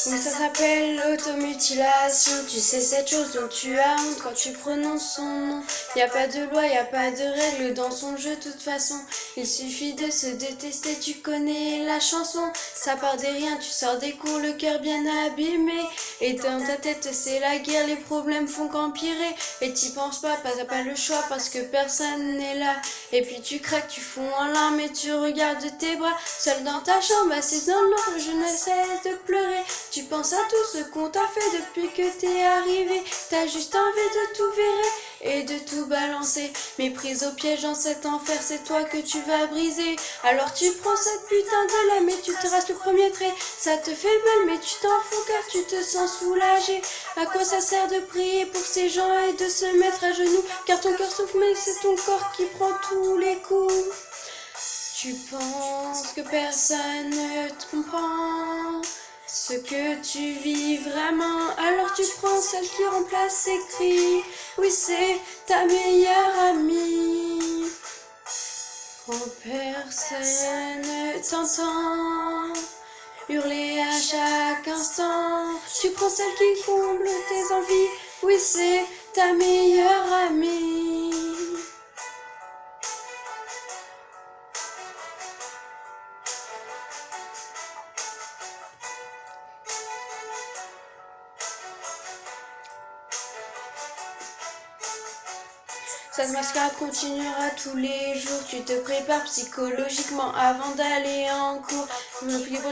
Oui, ça s'appelle l'automutilation. Tu sais cette chose dont tu as honte quand tu prononces son nom. Y a pas de loi, y a pas de règle dans son jeu, de toute façon. Il suffit de se détester, tu connais la chanson. Ça part des riens, tu sors des cours, le cœur bien abîmé. Et dans ta tête, c'est la guerre, les problèmes font qu'empirer. Et t'y penses pas, t'as pas le choix parce que personne n'est là. Et puis tu craques, tu fonds en larmes et tu regardes tes bras. Seul dans ta chambre, assise dans l'ombre, je ne cesse de pleurer. Tu penses à tout ce qu'on t'a fait depuis que t'es arrivé. T'as juste envie de tout virer et de tout balancer. Mais prise au piège dans cet enfer, c'est toi que tu vas briser. Alors tu prends cette putain de lame et tu te restes le premier trait. Ça te fait mal mais tu t'en fous car tu te sens soulagé. À quoi ça sert de prier pour ces gens et de se mettre à genoux? Car ton cœur souffre mais c'est ton corps qui prend tous les coups. Tu penses que personne ne te comprend ce que tu vis vraiment, alors tu prends celle qui remplace ses cris. Oui, c'est ta meilleure amie. Quand personne ne t'entend hurler à chaque instant, tu prends celle qui comble tes envies. Oui, c'est ta meilleure amie. Cette mascarade continuera tous les jours. Tu te prépares psychologiquement avant d'aller en cours.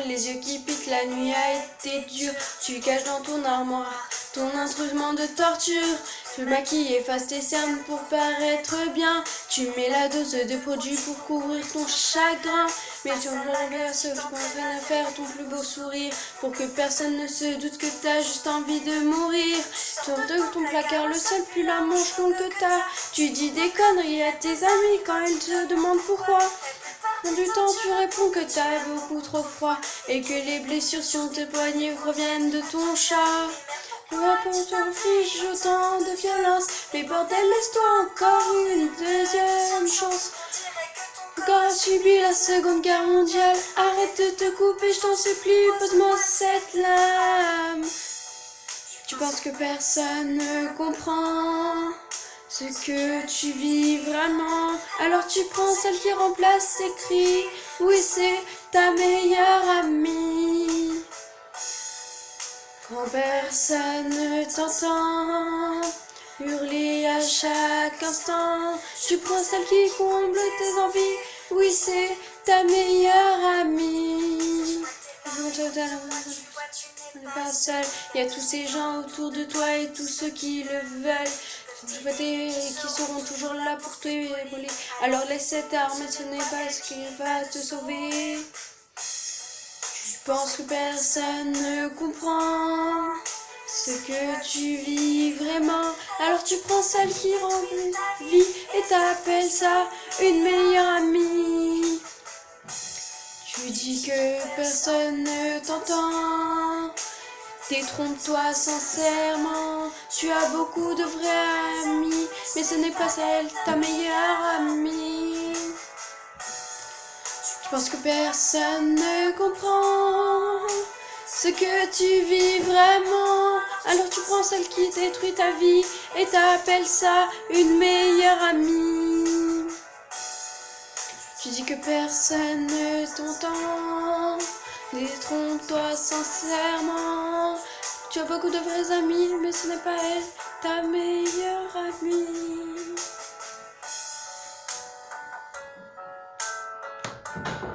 Les yeux qui piquent, la nuit a été dure. Tu caches dans ton armoire ton instrument de torture. Tu maquilles, effaces tes cernes pour paraître bien. Tu mets la dose de produit pour couvrir ton chagrin. Mais tu remplaces, je pense rien à faire, ton plus beau sourire. Pour que personne ne se doute que t'as juste envie de mourir. Tour de ton placard, le seul plus la manche longue que t'as. Tu dis des conneries à tes amis quand ils te demandent pourquoi. Du temps tu réponds que t'as beaucoup trop froid et que les blessures sur tes poignets proviennent de ton chat. Pour t'inflige autant de violence, mais bordel laisse-toi encore une deuxième chance. Encore subi la seconde guerre mondiale, arrête de te couper, je t'en supplie, pose-moi cette lame. Tu penses que personne ne comprend ce que tu vis vraiment, alors tu prends celle qui remplace tes cris. Oui, c'est ta meilleure amie. Quand personne ne t'entend hurler à chaque instant, tu prends celle qui comble tes envies. Oui, c'est ta meilleure amie. On n'est pas seul, il y a tous ces gens autour de toi et tous ceux qui le veulent. Et qui seront toujours là pour te voler. Alors laisse cette arme, ce n'est pas ce qui va te sauver. Tu penses que personne ne comprend ce que tu vis vraiment, alors tu prends celle qui remplit vie et t'appelles ça une meilleure amie. Tu dis que personne ne t'entend. Détrompe-toi sincèrement, tu as beaucoup de vrais amis, mais ce n'est pas celle, ta meilleure amie. Tu penses que personne ne comprend ce que tu vis vraiment, alors tu prends celle qui détruit ta vie et t'appelles ça une meilleure amie. Tu dis que personne ne t'entend. Détrompe-toi sincèrement. Tu as beaucoup de vrais amis, mais ce n'est pas elle, ta meilleure amie.